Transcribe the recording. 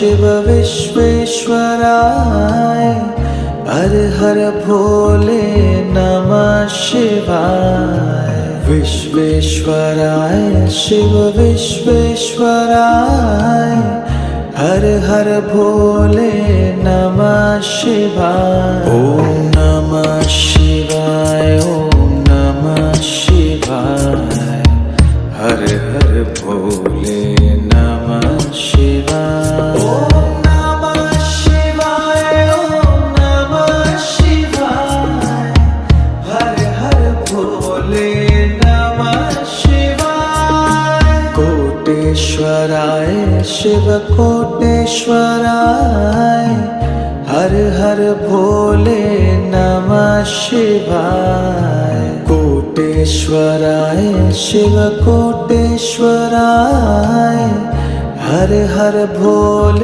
शिव विश्वेश्वराय हर हर भोले नमः शिवाय। विश्वेश्वराय शिव विश्वेश्वराय हर हर भोले नमः शिवाय। ओम नमः शिवाय ओम नमः शिवाय हर हर भोले नमः शिवाय। ओम नमः शिवाय ओम नमः शिवाय हर हर भोले नमः शिवाय। कोटेश्वराय शिव कोटेश्वराय हर हर भोले नमः शिवाय। कोटेश्वराय शिव कोटेश्वराय हर हर भोले